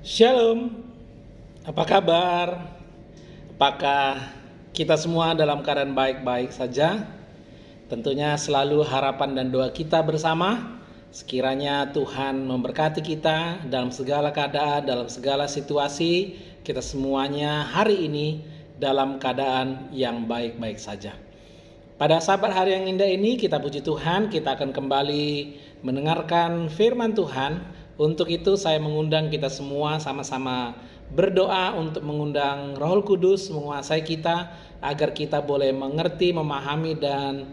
Shalom, apa kabar? Apakah kita semua dalam keadaan baik-baik saja? Tentunya selalu harapan dan doa kita bersama. Sekiranya Tuhan memberkati kita dalam segala keadaan, dalam segala situasi. Kita semuanya hari ini dalam keadaan yang baik-baik saja. Pada sahabat hari yang indah ini kita puji Tuhan, kita akan kembali mendengarkan firman Tuhan. Untuk itu saya mengundang kita semua sama-sama berdoa untuk mengundang Roh Kudus menguasai kita agar kita boleh mengerti, memahami dan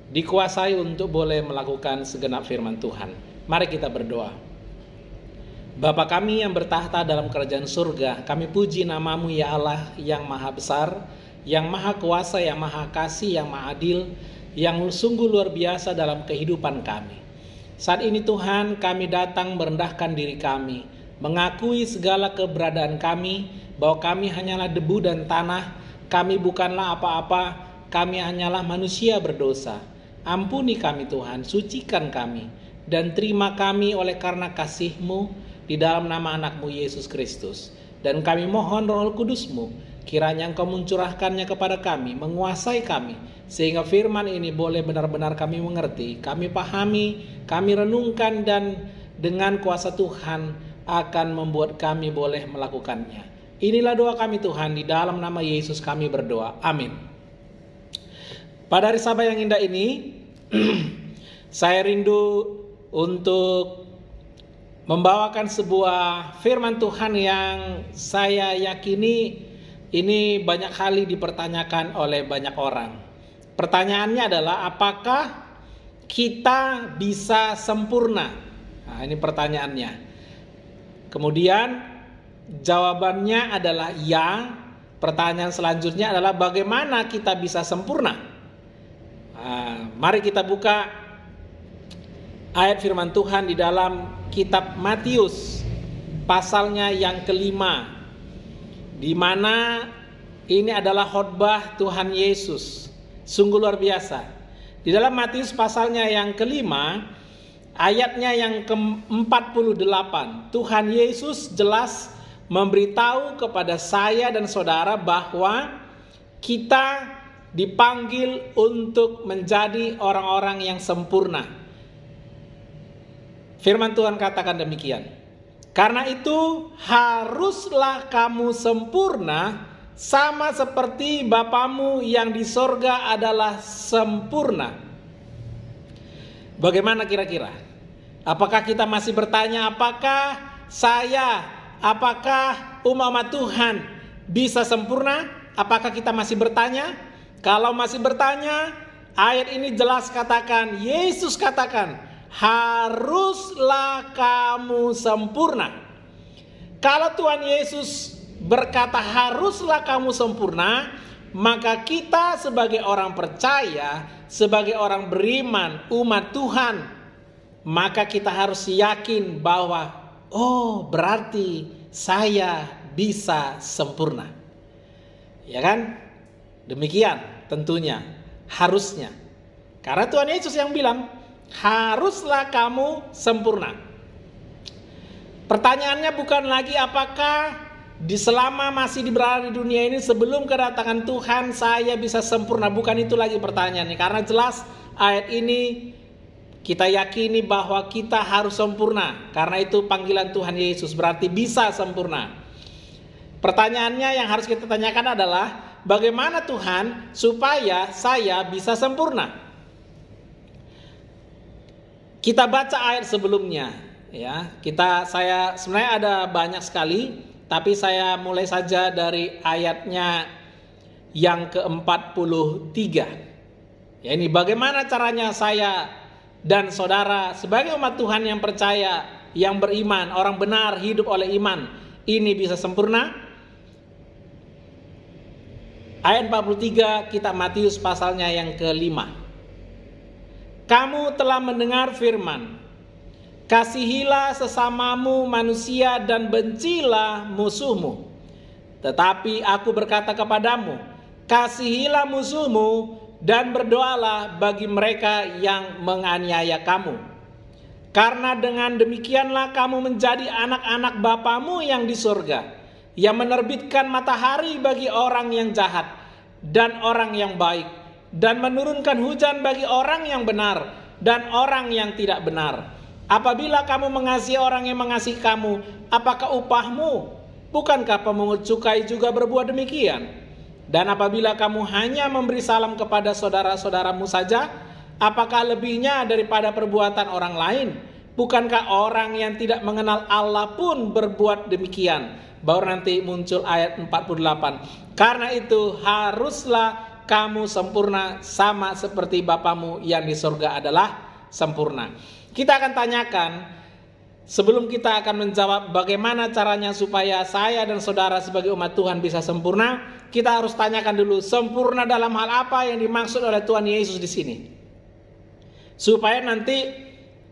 dikuasai untuk boleh melakukan segenap firman Tuhan. Mari kita berdoa. Bapa kami yang bertahta dalam kerajaan surga, kami puji nama-Mu ya Allah yang maha besar, yang maha kuasa, yang maha kasih, yang maha adil, yang sungguh luar biasa dalam kehidupan kami. Saat ini Tuhan, kami datang merendahkan diri kami, mengakui segala keberadaan kami, bahwa kami hanyalah debu dan tanah, kami bukanlah apa-apa, kami hanyalah manusia berdosa. Ampuni kami Tuhan, sucikan kami, dan terima kami oleh karena kasih-Mu di dalam nama anak-Mu Yesus Kristus. Dan kami mohon Roh Kudus-Mu, kiranya Engkau mencurahkannya kepada kami, menguasai kami, sehingga firman ini boleh benar-benar kami mengerti, kami pahami, kami renungkan, dan dengan kuasa Tuhan akan membuat kami boleh melakukannya. Inilah doa kami Tuhan, di dalam nama Yesus kami berdoa. Amin. Pada hari Sabat yang indah ini, saya rindu untuk membawakan sebuah firman Tuhan yang saya yakini ini banyak kali dipertanyakan oleh banyak orang. Pertanyaannya adalah, apakah kita bisa sempurna? Nah, ini pertanyaannya. Kemudian jawabannya adalah ya. Pertanyaan selanjutnya adalah, bagaimana kita bisa sempurna? Nah, mari kita buka ayat firman Tuhan di dalam kitab Matius pasalnya yang kelima, di mana ini adalah khotbah Tuhan Yesus. Sungguh luar biasa. Di dalam Matius pasalnya yang kelima, ayatnya yang ke-48, Tuhan Yesus jelas memberitahu kepada saya dan saudara bahwa kita dipanggil untuk menjadi orang-orang yang sempurna. Firman Tuhan katakan demikian. Karena itu haruslah kamu sempurna, sama seperti Bapamu yang di sorga adalah sempurna. Bagaimana kira-kira? Apakah kita masih bertanya, apakah umat Tuhan bisa sempurna? Apakah kita masih bertanya? Kalau masih bertanya, ayat ini jelas katakan, Yesus katakan, haruslah kamu sempurna. Kalau Tuhan Yesus berkata haruslah kamu sempurna, maka kita sebagai orang percaya, sebagai orang beriman, umat Tuhan, maka kita harus yakin bahwa berarti saya bisa sempurna. Ya kan? Demikian tentunya, harusnya. Karena Tuhan Yesus yang bilang, haruslah kamu sempurna. Pertanyaannya bukan lagi apakah selama masih berada di dunia ini sebelum kedatangan Tuhan saya bisa sempurna. Bukan itu lagi pertanyaannya. Karena jelas ayat ini kita yakini bahwa kita harus sempurna. Karena itu panggilan Tuhan Yesus berarti bisa sempurna. Pertanyaannya yang harus kita tanyakan adalah, bagaimana Tuhan supaya saya bisa sempurna? Kita baca ayat sebelumnya, ya. Saya sebenarnya ada banyak sekali, tapi saya mulai saja dari ayatnya yang ke-43. Ya, ini bagaimana caranya saya dan saudara sebagai umat Tuhan yang percaya, yang beriman, orang benar hidup oleh iman, ini bisa sempurna? Ayat 43 kitab Matius pasalnya yang kelima. Kamu telah mendengar firman, kasihilah sesamamu manusia dan bencilah musuhmu. Tetapi aku berkata kepadamu, kasihilah musuhmu dan berdoalah bagi mereka yang menganiaya kamu, Karena dengan demikianlah kamu menjadi anak-anak Bapamu yang di surga, yang menerbitkan matahari bagi orang yang jahat dan orang yang baik, dan menurunkan hujan bagi orang yang benar dan orang yang tidak benar. Apabila kamu mengasihi orang yang mengasihi kamu, apakah upahmu? Bukankah pemungut cukai juga berbuat demikian? Dan apabila kamu hanya memberi salam kepada saudara-saudaramu saja, apakah lebihnya daripada perbuatan orang lain? Bukankah orang yang tidak mengenal Allah pun berbuat demikian? Baru nanti muncul ayat 48. Karena itu haruslah kamu sempurna sama seperti Bapamu yang di surga adalah sempurna. Kita akan tanyakan, sebelum kita akan menjawab bagaimana caranya supaya saya dan saudara sebagai umat Tuhan bisa sempurna, kita harus tanyakan dulu, sempurna dalam hal apa yang dimaksud oleh Tuhan Yesus di sini? Supaya nanti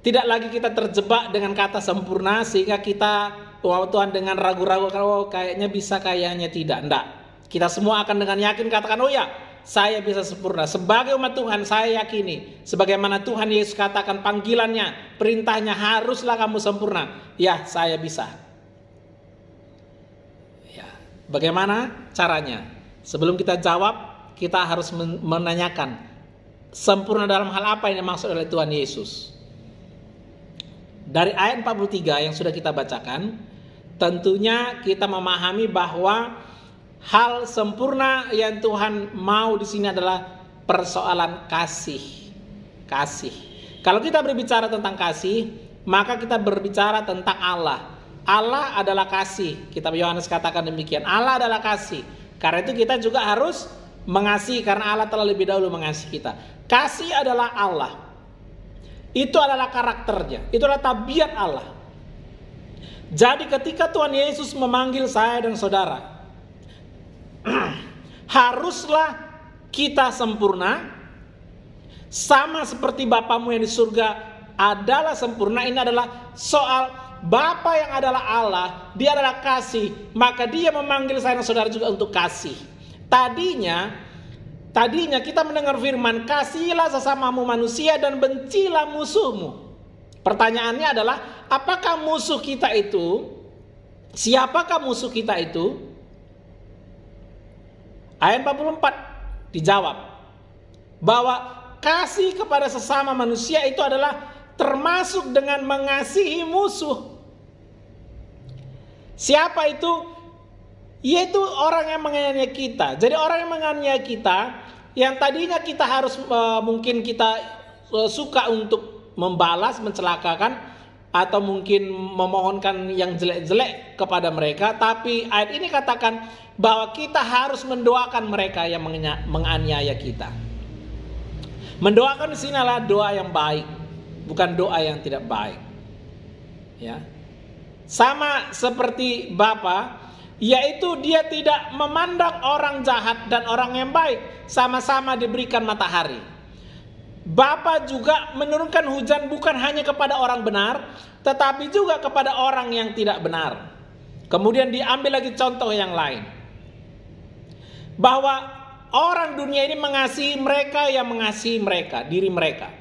tidak lagi kita terjebak dengan kata sempurna sehingga kita Tuhan dengan ragu-ragu, kalau kayaknya bisa, kayaknya tidak. Enggak. Kita semua akan dengan yakin katakan, oh ya, saya bisa sempurna. Sebagai umat Tuhan saya yakini, sebagaimana Tuhan Yesus katakan panggilannya, perintahnya, haruslah kamu sempurna. Ya, saya bisa. Ya, bagaimana caranya? Sebelum kita jawab, kita harus menanyakan, sempurna dalam hal apa yang dimaksud oleh Tuhan Yesus? Dari ayat 43 yang sudah kita bacakan, tentunya kita memahami bahwa hal sempurna yang Tuhan mau di sini adalah persoalan kasih. Kasih. Kalau kita berbicara tentang kasih, maka kita berbicara tentang Allah. Allah adalah kasih. Kitab Yohanes katakan demikian. Allah adalah kasih. Karena itu kita juga harus mengasihi, karena Allah telah lebih dahulu mengasihi kita. Kasih adalah Allah. Itu adalah karakternya. Itu adalah tabiat Allah. Jadi ketika Tuhan Yesus memanggil saya dan saudara, haruslah kita sempurna sama seperti Bapamu yang di surga adalah sempurna. Ini adalah soal Bapa yang adalah Allah, dia adalah kasih, maka dia memanggil saya dan saudara juga untuk kasih. Tadinya kita mendengar firman, kasihilah sesamamu manusia dan bencilah musuhmu. Pertanyaannya adalah, apakah musuh kita itu? Siapakah musuh kita itu? Ayat 44 dijawab bahwa kasih kepada sesama manusia itu adalah termasuk dengan mengasihi musuh. Siapa itu? Yaitu orang yang menganiaya kita. Jadi orang yang menganiaya kita, yang tadinya kita harus mungkin kita suka untuk membalas, mencelakakan, atau mungkin memohonkan yang jelek-jelek kepada mereka, tapi ayat ini katakan bahwa kita harus mendoakan mereka yang menganiaya kita. Mendoakan di sini adalah doa yang baik, bukan doa yang tidak baik. Ya. Sama seperti Bapa, yaitu dia tidak memandang orang jahat dan orang yang baik sama-sama diberikan matahari. Bapa juga menurunkan hujan bukan hanya kepada orang benar, tetapi juga kepada orang yang tidak benar. Kemudian diambil lagi contoh yang lain, bahwa orang dunia ini mengasihi mereka yang mengasihi mereka, diri mereka.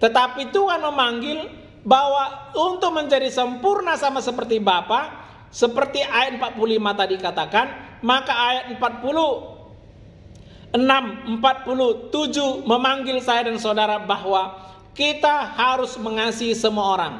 Tetapi Tuhan memanggil bahwa untuk menjadi sempurna sama seperti Bapa, seperti ayat 45 tadi katakan, maka ayat 46, 47 memanggil saya dan saudara bahwa kita harus mengasihi semua orang.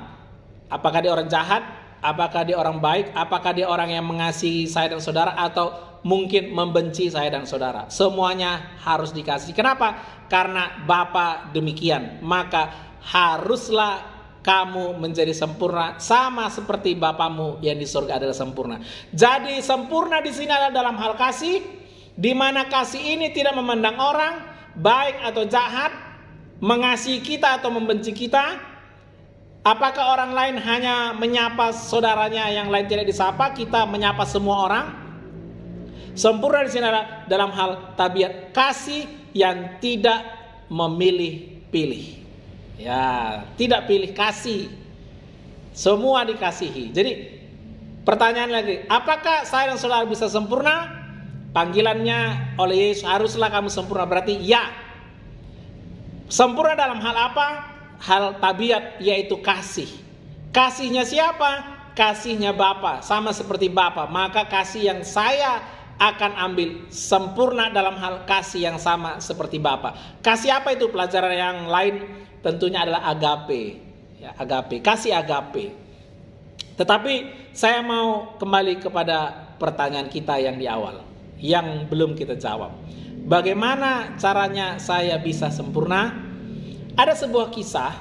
Apakah dia orang jahat, apakah dia orang baik, apakah dia orang yang mengasihi saya dan saudara, atau mungkin membenci saya dan saudara. Semuanya harus dikasihi. Kenapa? Karena Bapa demikian. Maka haruslah kamu menjadi sempurna sama seperti Bapamu yang di surga adalah sempurna. Jadi sempurna di sini adalah dalam hal kasih, di mana kasih ini tidak memandang orang baik atau jahat, mengasihi kita atau membenci kita. Apakah orang lain hanya menyapa saudaranya, yang lain tidak disapa, kita menyapa semua orang? Sempurna di sini adalah dalam hal tabiat kasih yang tidak memilih-pilih. Ya, tidak pilih kasih. Semua dikasihi. Jadi pertanyaan lagi, apakah saya dan saudara bisa sempurna? Panggilannya oleh Yesus, haruslah kamu sempurna. Berarti ya. Sempurna dalam hal apa? Hal tabiat, yaitu kasih. Kasihnya siapa? Kasihnya Bapa, sama seperti Bapa. Maka kasih yang saya akan ambil sempurna dalam hal kasih yang sama seperti Bapa. Kasih apa itu? Pelajaran yang lain tentunya adalah agape. Ya, agape, kasih agape. Tetapi saya mau kembali kepada pertanyaan kita yang di awal, yang belum kita jawab. Bagaimana caranya saya bisa sempurna? Ada sebuah kisah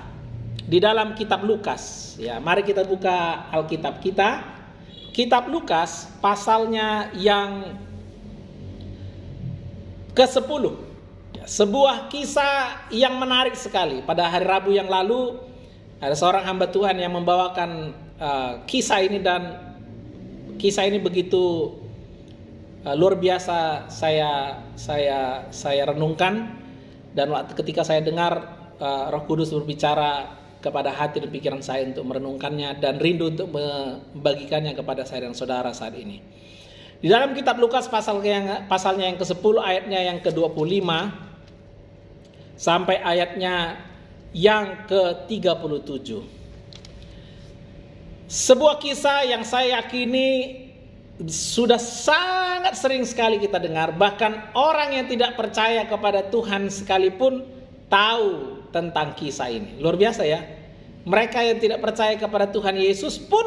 di dalam kitab Lukas. Ya, mari kita buka Alkitab kita. Kitab Lukas pasalnya yang ke-10. Ya, sebuah kisah yang menarik sekali. Pada hari Rabu yang lalu ada seorang hamba Tuhan yang membawakan kisah ini, dan kisah ini begitu luar biasa saya renungkan, dan ketika saya dengar Roh Kudus berbicara kepada hati dan pikiran saya untuk merenungkannya dan rindu untuk membagikannya kepada saya dan saudara saat ini. Di dalam kitab Lukas pasalnya yang ke-10 ayatnya yang ke-25 sampai ayatnya yang ke-37. Sebuah kisah yang saya yakini sudah sangat sering sekali kita dengar. Bahkan orang yang tidak percaya kepada Tuhan sekalipun tahu tentang kisah ini. Luar biasa ya. Mereka yang tidak percaya kepada Tuhan Yesus pun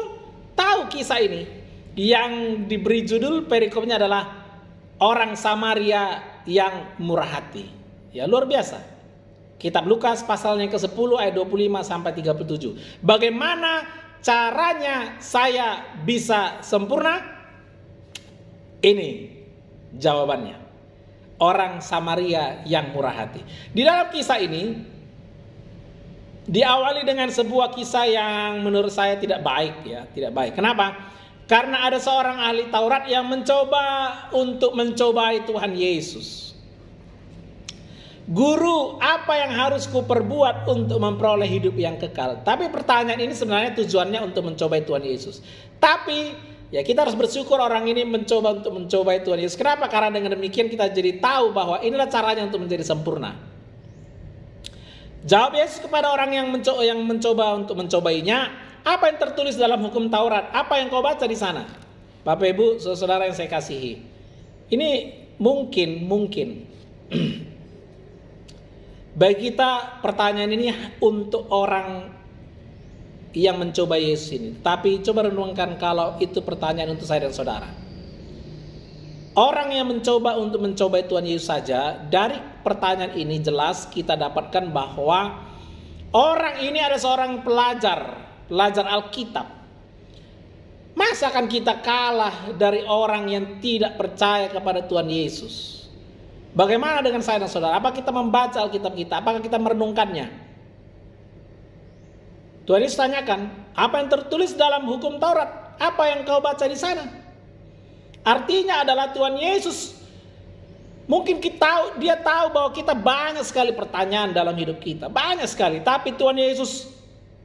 tahu kisah ini. Yang diberi judul perikopnya adalah orang Samaria yang murah hati. Ya, luar biasa. Kitab Lukas pasalnya ke-10 ayat 25 sampai 37. Bagaimana caranya saya bisa sempurna? Ini jawabannya. Orang Samaria yang murah hati. Di dalam kisah ini diawali dengan sebuah kisah yang menurut saya tidak baik ya, tidak baik. Kenapa? Karena ada seorang ahli Taurat yang mencoba untuk mencobai Tuhan Yesus. Guru, apa yang harus kuperbuat untuk memperoleh hidup yang kekal? Tapi pertanyaan ini sebenarnya tujuannya untuk mencobai Tuhan Yesus. Tapi ya kita harus bersyukur orang ini mencoba untuk mencobai Tuhan Yesus. Kenapa? Karena dengan demikian kita jadi tahu bahwa inilah caranya untuk menjadi sempurna. Jawab Yesus kepada orang yang mencoba untuk mencobainya, apa yang tertulis dalam hukum Taurat? Apa yang kau baca di sana? Bapak Ibu, saudara yang saya kasihi. Ini mungkin bagi kita pertanyaan ini untuk orang yang mencoba Yesus ini. Tapi coba renungkan kalau itu pertanyaan untuk saya dan saudara. Orang yang mencoba untuk mencobai Tuhan Yesus saja, dari pertanyaan ini jelas kita dapatkan bahwa orang ini ada seorang pelajar Alkitab. Masa akan kita kalah dari orang yang tidak percaya kepada Tuhan Yesus? Bagaimana dengan saya dan saudara? Apa kita membaca Alkitab kita? Apakah kita merenungkannya? Tuhan Yesus tanyakan, apa yang tertulis dalam hukum Taurat? Apa yang kau baca di sana? Artinya adalah Tuhan Yesus mungkin dia tahu bahwa kita banyak sekali pertanyaan dalam hidup kita. Banyak sekali. Tapi Tuhan Yesus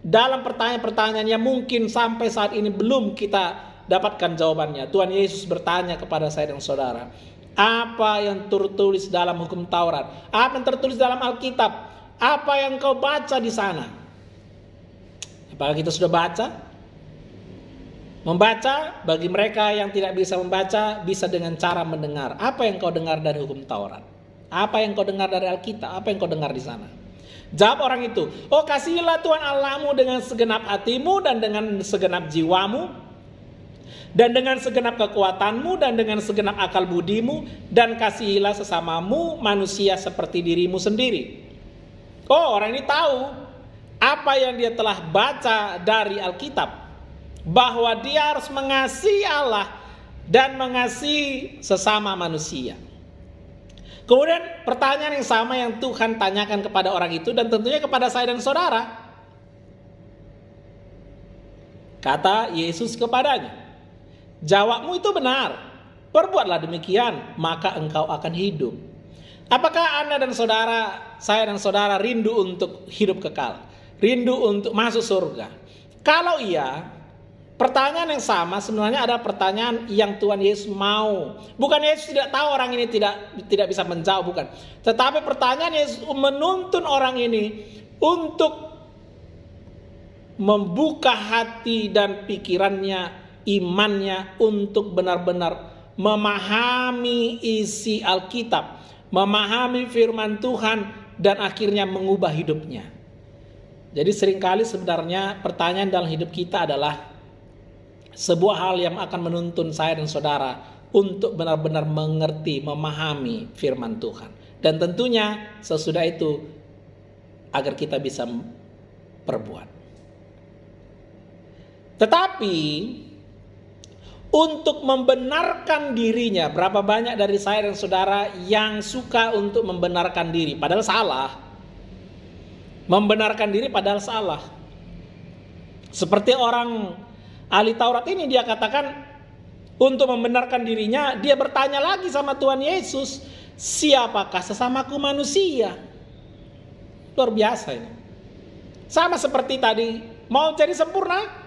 dalam pertanyaan-pertanyaannya mungkin sampai saat ini belum kita dapatkan jawabannya. Tuhan Yesus bertanya kepada saya dan saudara, apa yang tertulis dalam hukum Taurat? Apa yang tertulis dalam Alkitab? Apa yang kau baca di sana? Apakah kita sudah baca? Membaca, bagi mereka yang tidak bisa membaca, bisa dengan cara mendengar. Apa yang kau dengar dari hukum Taurat? Apa yang kau dengar dari Alkitab? Apa yang kau dengar di sana? Jawab orang itu, oh kasihilah Tuhan Allahmu dengan segenap hatimu dan dengan segenap jiwamu, dan dengan segenap kekuatanmu dan dengan segenap akal budimu, dan kasihilah sesamamu manusia seperti dirimu sendiri. Oh, orang ini tahu apa yang dia telah baca dari Alkitab, bahwa dia harus mengasihi Allah dan mengasihi sesama manusia. Kemudian pertanyaan yang sama yang Tuhan tanyakan kepada orang itu dan tentunya kepada saya dan saudara. Kata Yesus kepadanya, jawabmu itu benar, perbuatlah demikian, maka engkau akan hidup. Apakah Anda dan saudara, saya dan saudara rindu untuk hidup kekal? Rindu untuk masuk surga? Kalau iya, pertanyaan yang sama sebenarnya ada pertanyaan yang Tuhan Yesus mau. Bukan Yesus tidak tahu orang ini tidak bisa menjawab, bukan. Tetapi pertanyaan Yesus menuntun orang ini untuk membuka hati dan pikirannya, imannya untuk benar-benar memahami isi Alkitab, memahami firman Tuhan, dan akhirnya mengubah hidupnya. Jadi seringkali sebenarnya pertanyaan dalam hidup kita adalah sebuah hal yang akan menuntun saya dan saudara untuk benar-benar mengerti, memahami firman Tuhan. Dan tentunya sesudah itu agar kita bisa perbuat. Tetapi untuk membenarkan dirinya, berapa banyak dari saya dan saudara yang suka untuk membenarkan diri padahal salah. Membenarkan diri padahal salah. Seperti orang ahli Taurat ini, dia katakan untuk membenarkan dirinya, dia bertanya lagi sama Tuhan Yesus, siapakah sesamaku manusia? Luar biasa ini. Sama seperti tadi, mau jadi sempurna?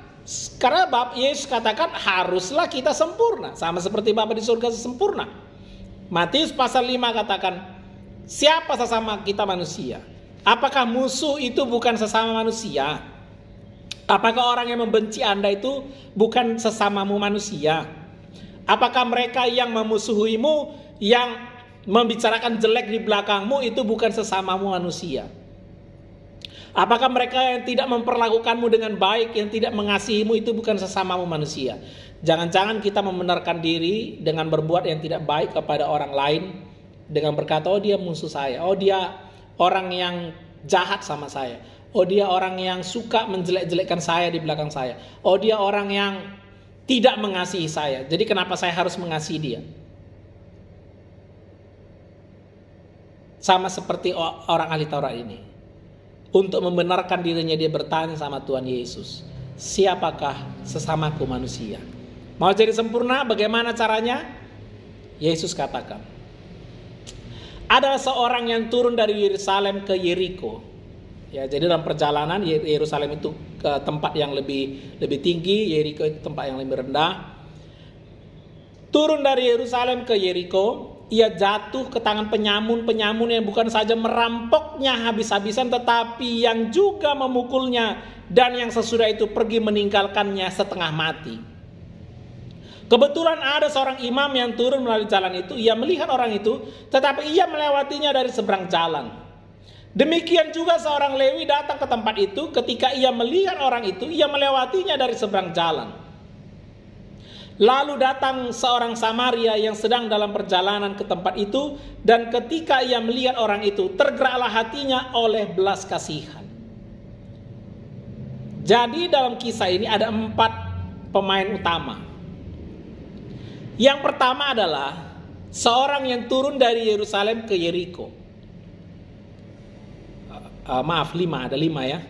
Karena Yesus katakan haruslah kita sempurna, sama seperti Bapa di surga sempurna. Matius pasal 5 katakan, siapa sesama kita manusia? Apakah musuh itu bukan sesama manusia? Apakah orang yang membenci Anda itu bukan sesamamu manusia? Apakah mereka yang memusuhimu, yang membicarakan jelek di belakangmu itu bukan sesamamu manusia? Apakah mereka yang tidak memperlakukanmu dengan baik, yang tidak mengasihimu itu bukan sesamamu manusia? Jangan-jangan kita membenarkan diri dengan berbuat yang tidak baik kepada orang lain, dengan berkata, oh dia musuh saya, oh dia orang yang jahat sama saya, oh dia orang yang suka menjelek-jelekkan saya di belakang saya, oh dia orang yang tidak mengasihi saya, jadi kenapa saya harus mengasihi dia? Sama seperti orang ahli Taurat ini. Untuk membenarkan dirinya dia bertanya sama Tuhan Yesus, siapakah sesamaku manusia? Mau jadi sempurna bagaimana caranya? Yesus katakan, ada seorang yang turun dari Yerusalem ke Yeriko. Ya, jadi dalam perjalanan Yerusalem itu ke tempat yang lebih tinggi, Yeriko itu tempat yang lebih rendah. Turun dari Yerusalem ke Yeriko, ia jatuh ke tangan penyamun yang bukan saja merampoknya habis-habisan, tetapi yang juga memukulnya, dan yang sesudah itu pergi meninggalkannya setengah mati. Kebetulan ada seorang imam yang turun melalui jalan itu. Ia melihat orang itu, tetapi ia melewatinya dari seberang jalan. Demikian juga seorang Lewi datang ke tempat itu. Ketika ia melihat orang itu, ia melewatinya dari seberang jalan. Lalu datang seorang Samaria yang sedang dalam perjalanan ke tempat itu, dan ketika ia melihat orang itu, tergeraklah hatinya oleh belas kasihan. Jadi dalam kisah ini ada 4 pemain utama. Yang pertama adalah seorang yang turun dari Yerusalem ke Yeriko. 5, ada 5 ya.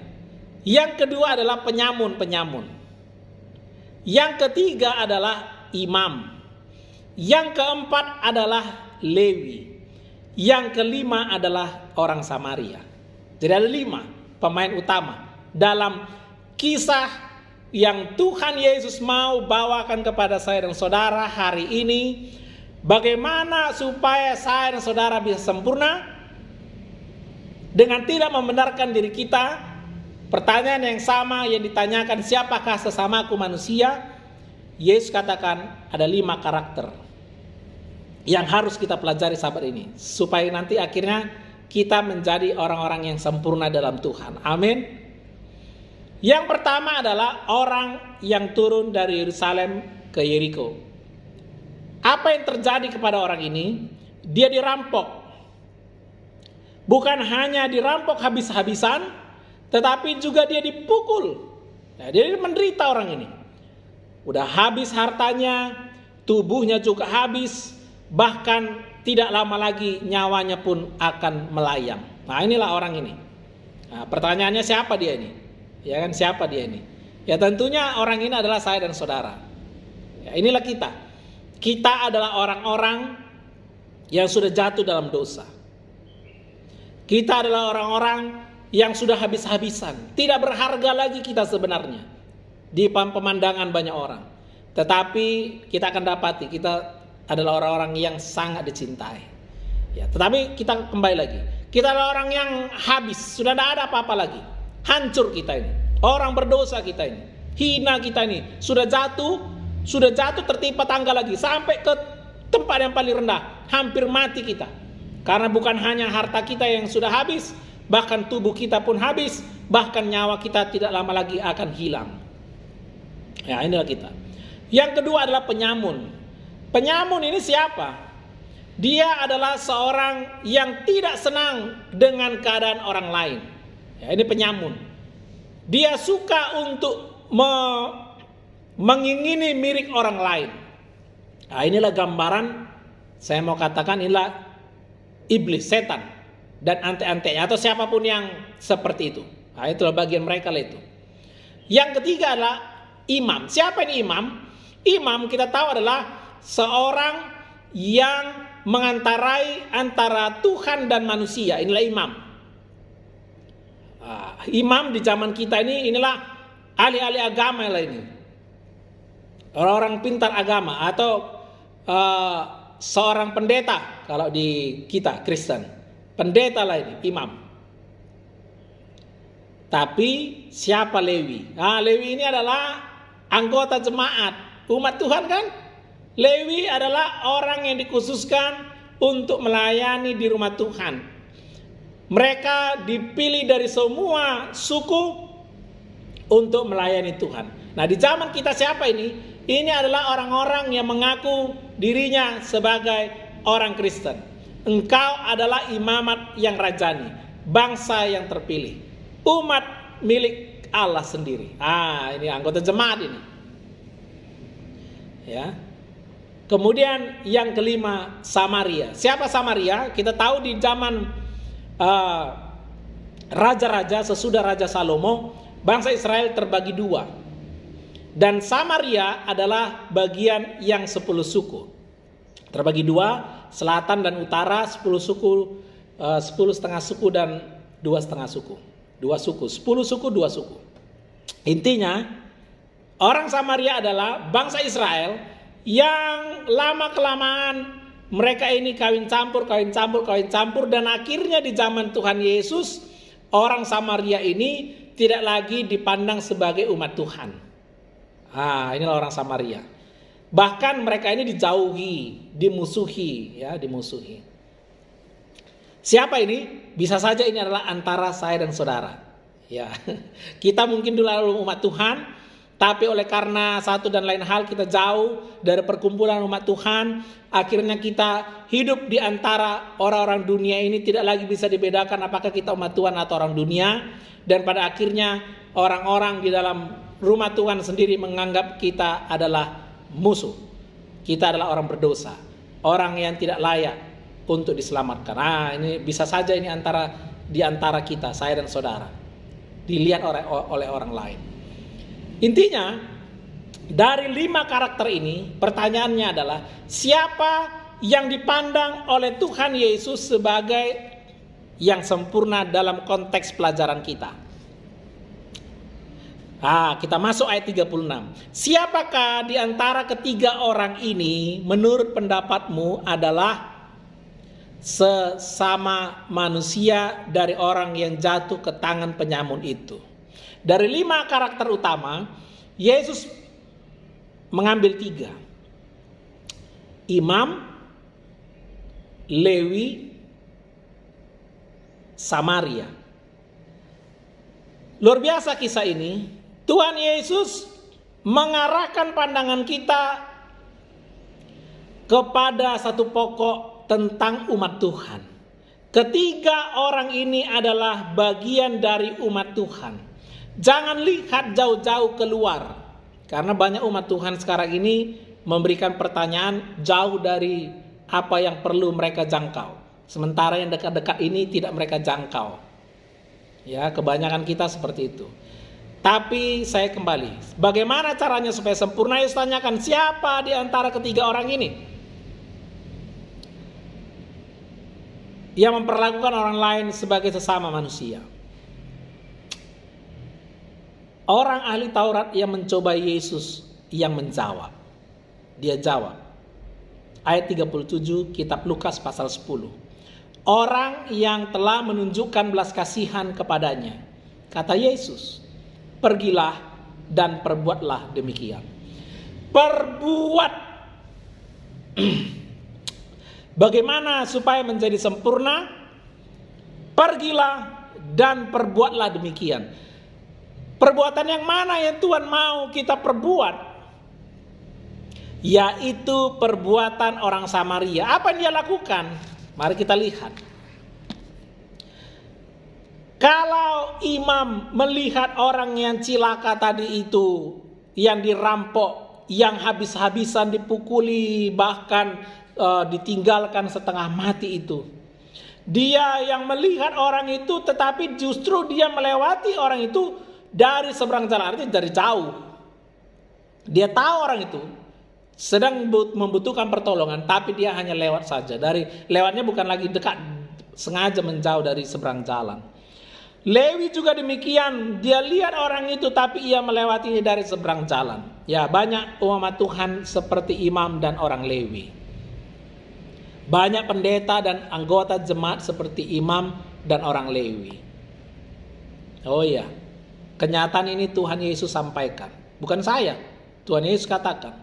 Yang kedua adalah penyamun. Yang ketiga adalah imam. Yang keempat adalah Lewi. Yang kelima adalah orang Samaria. Jadi ada 5 pemain utama dalam kisah yang Tuhan Yesus mau bawakan kepada saya dan saudara hari ini. Bagaimana supaya saya dan saudara bisa sempurna dengan tidak membenarkan diri kita. Pertanyaan yang sama yang ditanyakan, siapakah sesamaku manusia? Yesus katakan ada 5 karakter yang harus kita pelajari sahabat ini, supaya nanti akhirnya kita menjadi orang-orang yang sempurna dalam Tuhan. Amin. Yang pertama adalah orang yang turun dari Yerusalem ke Yeriko. Apa yang terjadi kepada orang ini? Dia dirampok. Bukan hanya dirampok habis-habisan, tetapi juga dia dipukul. Nah, dia menderita orang ini. Udah habis hartanya, tubuhnya juga habis, bahkan tidak lama lagi nyawanya pun akan melayang. Nah, inilah orang ini. Nah, pertanyaannya siapa dia ini? Ya kan, siapa dia ini? Ya tentunya orang ini adalah saya dan saudara. Ya, inilah kita. Kita adalah orang-orang yang sudah jatuh dalam dosa. Kita adalah orang-orang yang sudah habis-habisan. Tidak berharga lagi kita sebenarnya di pemandangan banyak orang. Tetapi kita akan dapati kita adalah orang-orang yang sangat dicintai. Ya, tetapi kita kembali lagi. Kita adalah orang yang habis. Sudah tidak ada apa-apa lagi. Hancur kita ini. Orang berdosa kita ini, hina kita ini, sudah jatuh tertimpa tangga lagi sampai ke tempat yang paling rendah, hampir mati kita. Karena bukan hanya harta kita yang sudah habis, bahkan tubuh kita pun habis, bahkan nyawa kita tidak lama lagi akan hilang. Ya, inilah kita. Yang kedua adalah penyamun. Penyamun ini siapa? Dia adalah seorang yang tidak senang dengan keadaan orang lain. Ya, ini penyamun. Dia suka untuk mengingini mirip orang lain. Nah, inilah gambaran, saya mau katakan inilah iblis, setan, dan ante-antenya atau siapapun yang seperti itu. Nah, itulah bagian mereka lah itu. Yang ketiga adalah imam. Siapa ini imam? Imam kita tahu adalah seorang yang mengantarai antara Tuhan dan manusia. Inilah imam. Imam di zaman kita ini inilah ahli-ahli agama lah ini. Orang-orang pintar agama atau seorang pendeta kalau di kita Kristen. Pendeta lah ini, imam. Tapi siapa Lewi? Lewi ini adalah anggota jemaat, umat Tuhan kan? Lewi adalah orang yang dikhususkan untuk melayani di rumah Tuhan. Mereka dipilih dari semua suku untuk melayani Tuhan. Nah, di zaman kita siapa ini? Ini adalah orang-orang yang mengaku dirinya sebagai orang Kristen. Engkau adalah imamat yang rajani, bangsa yang terpilih, umat milik Allah sendiri. Ini anggota jemaat ini. Ya. Kemudian yang kelima, Samaria. Siapa Samaria? Kita tahu di zaman raja-raja sesudah Raja Salomo, bangsa Israel terbagi dua. Dan Samaria adalah bagian yang 10 suku. Terbagi dua, selatan dan utara, 10 suku, 10,5 suku dan 2,5 suku. 2 suku, 10 suku, 2 suku. Intinya, orang Samaria adalah bangsa Israel yang lama-kelamaan mereka ini kawin campur dan akhirnya di zaman Tuhan Yesus orang Samaria ini tidak lagi dipandang sebagai umat Tuhan. Inilah orang Samaria. Bahkan mereka ini dijauhi, dimusuhi. Siapa ini? Bisa saja ini adalah antara saya dan saudara. Ya, kita mungkin dulu umat Tuhan, tapi oleh karena satu dan lain hal kita jauh dari perkumpulan umat Tuhan, akhirnya kita hidup di antara orang-orang dunia ini, tidak lagi bisa dibedakan apakah kita umat Tuhan atau orang dunia. Dan pada akhirnya orang-orang di dalam rumah Tuhan sendiri menganggap kita adalah musuh. Kita adalah orang berdosa, orang yang tidak layak untuk diselamatkan. Ini bisa saja ini di antara kita, saya dan saudara, dilihat oleh orang lain. Intinya dari 5 karakter ini, pertanyaannya adalah siapa yang dipandang oleh Tuhan Yesus sebagai yang sempurna dalam konteks pelajaran kita. Kita masuk ayat 36. Siapakah di antara ketiga orang ini menurut pendapatmu adalah sesama manusia dari orang yang jatuh ke tangan penyamun itu? Dari 5 karakter utama, Yesus mengambil 3. Imam, Lewi, Samaria. Luar biasa kisah ini. Tuhan Yesus mengarahkan pandangan kita kepada satu pokok tentang umat Tuhan. Ketiga orang ini adalah bagian dari umat Tuhan. Jangan lihat jauh-jauh keluar, karena banyak umat Tuhan sekarang ini memberikan pertanyaan jauh dari apa yang perlu mereka jangkau. Sementara yang dekat-dekat ini tidak mereka jangkau. Ya, kebanyakan kita seperti itu. Tapi saya kembali, bagaimana caranya supaya sempurna? Yesus tanyakan, siapa di antara ketiga orang ini yang memperlakukan orang lain sebagai sesama manusia? Orang ahli Taurat yang mencoba Yesus yang menjawab. Dia jawab. Ayat 37 kitab Lukas pasal 10. Orang yang telah menunjukkan belas kasihan kepadanya. Kata Yesus, pergilah dan perbuatlah demikian. Perbuat. Bagaimana supaya menjadi sempurna? Pergilah dan perbuatlah demikian. Perbuatan yang mana yang Tuhan mau kita perbuat? Yaitu perbuatan orang Samaria. Apa yang dia lakukan? Mari kita lihat. Kalau imam melihat orang yang cilaka tadi itu, yang dirampok, yang habis-habisan dipukuli, bahkan ditinggalkan setengah mati itu, dia yang melihat orang itu, tetapi justru dia melewati orang itu dari seberang jalan, artinya dari jauh. Dia tahu orang itu sedang membutuhkan pertolongan, tapi dia hanya lewat saja. Lewatnya bukan lagi dekat, sengaja menjauh dari seberang jalan. Lewi juga demikian, dia lihat orang itu tapi ia melewatinya dari seberang jalan. Ya, banyak umat Tuhan seperti imam dan orang Lewi. Banyak pendeta dan anggota jemaat seperti imam dan orang Lewi. Oh iya, kenyataan ini Tuhan Yesus sampaikan, bukan saya. Tuhan Yesus katakan,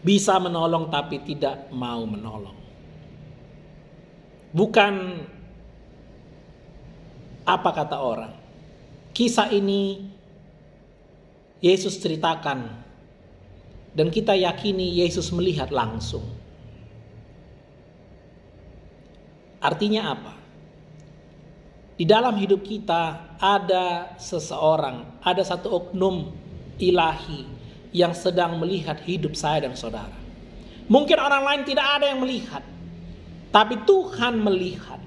bisa menolong tapi tidak mau menolong. Bukan apa kata orang. Kisah ini Yesus ceritakan dan kita yakini Yesus melihat langsung. Artinya apa? Di dalam hidup kita ada seseorang, ada satu oknum ilahi yang sedang melihat hidup saya dan saudara. Mungkin orang lain tidak ada yang melihat, tapi Tuhan melihat.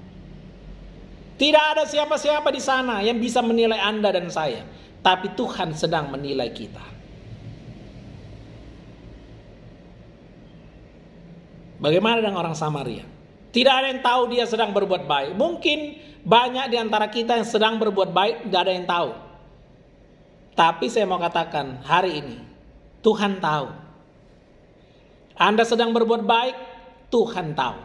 Tidak ada siapa-siapa di sana yang bisa menilai Anda dan saya, tapi Tuhan sedang menilai kita. Bagaimana dengan orang Samaria? Tidak ada yang tahu dia sedang berbuat baik. Mungkin banyak di antara kita yang sedang berbuat baik, tidak ada yang tahu. Tapi saya mau katakan hari ini, Tuhan tahu. Anda sedang berbuat baik, Tuhan tahu.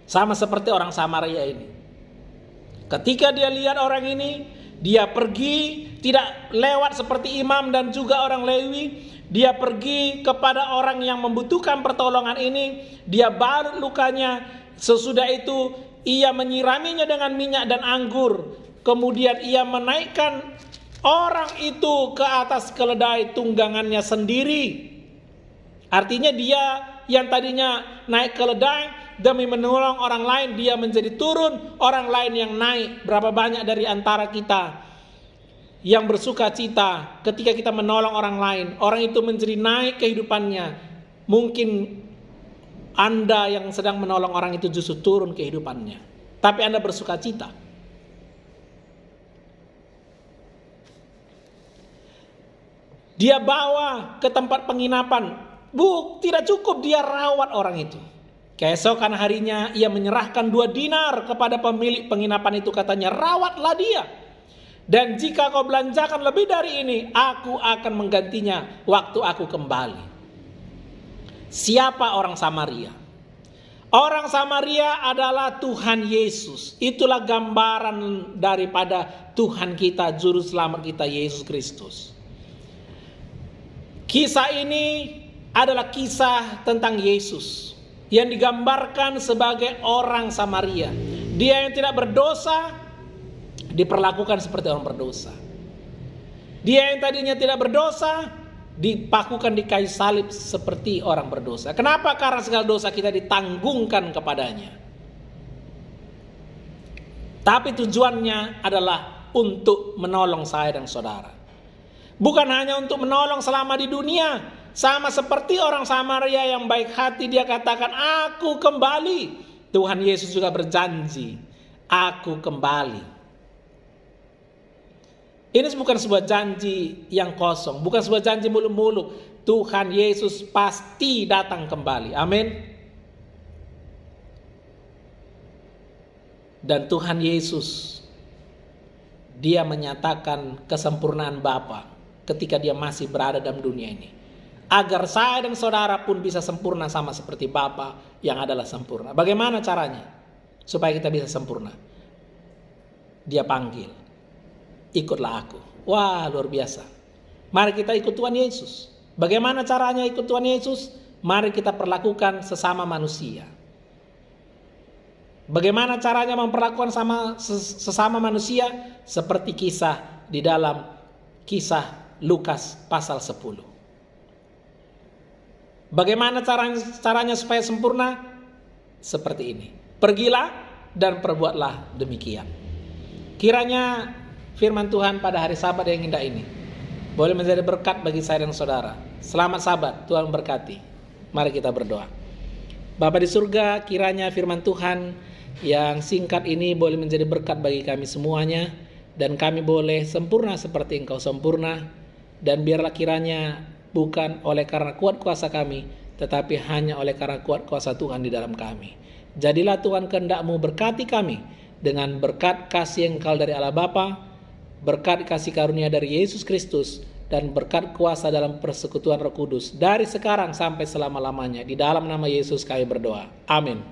Sama seperti orang Samaria ini. Ketika dia lihat orang ini, dia pergi, tidak lewat seperti imam dan juga orang Lewi. Dia pergi kepada orang yang membutuhkan pertolongan ini. Dia balut lukanya. Sesudah itu ia menyiraminya dengan minyak dan anggur. Kemudian ia menaikkan orang itu ke atas keledai tunggangannya sendiri. Artinya dia yang tadinya naik keledai, demi menolong orang lain, dia menjadi turun, orang lain yang naik. Berapa banyak dari antara kita yang bersuka cita ketika kita menolong orang lain, orang itu menjadi naik kehidupannya. Mungkin Anda yang sedang menolong orang itu justru turun kehidupannya, tapi Anda bersuka cita. Dia bawa ke tempat penginapan. Tidak cukup dia rawat orang itu. Keesokan harinya ia menyerahkan 2 dinar kepada pemilik penginapan itu, katanya, rawatlah dia. Dan jika kau belanjakan lebih dari ini, aku akan menggantinya waktu aku kembali. Siapa orang Samaria? Orang Samaria adalah Tuhan Yesus. Itulah gambaran daripada Tuhan kita, Juru Selamat kita, Yesus Kristus. Kisah ini adalah kisah tentang Yesus yang digambarkan sebagai orang Samaria. Dia yang tidak berdosa diperlakukan seperti orang berdosa. Dia yang tadinya tidak berdosa dipakukan di kayu salib seperti orang berdosa. Kenapa? Karena segala dosa kita ditanggungkan kepadanya. Tapi tujuannya adalah untuk menolong saya dan saudara. Bukan hanya untuk menolong selama di dunia. Sama seperti orang Samaria yang baik hati, dia katakan, aku kembali. Tuhan Yesus juga berjanji, aku kembali. Ini bukan sebuah janji yang kosong, bukan sebuah janji muluk-muluk. Tuhan Yesus pasti datang kembali. Amin. Dan Tuhan Yesus, dia menyatakan kesempurnaan Bapa ketika dia masih berada dalam dunia ini, agar saya dan saudara pun bisa sempurna sama seperti Bapa yang adalah sempurna. Bagaimana caranya supaya kita bisa sempurna? dia panggil, ikutlah aku. Wah, luar biasa. Mari kita ikut Tuhan Yesus. Bagaimana caranya ikut Tuhan Yesus? Mari kita perlakukan sesama manusia. Bagaimana caranya memperlakukan sesama manusia? Seperti kisah di dalam kisah Lukas pasal 10. Bagaimana caranya supaya sempurna? Seperti ini. Pergilah dan perbuatlah demikian. Kiranya firman Tuhan pada hari Sabat yang indah ini boleh menjadi berkat bagi saya dan saudara. Selamat Sabat, Tuhan memberkati. Mari kita berdoa. Bapa di surga, kiranya firman Tuhan yang singkat ini boleh menjadi berkat bagi kami semuanya, dan kami boleh sempurna seperti Engkau sempurna. Dan biarlah kiranya bukan oleh karena kuat kuasa kami, tetapi hanya oleh karena kuat kuasa Tuhan di dalam kami. Jadilah Tuhan kehendak-Mu berkati kami dengan berkat kasih yang kekal dari Allah Bapa, berkat kasih karunia dari Yesus Kristus, dan berkat kuasa dalam persekutuan Roh Kudus dari sekarang sampai selama-lamanya. Di dalam nama Yesus kami berdoa. Amin.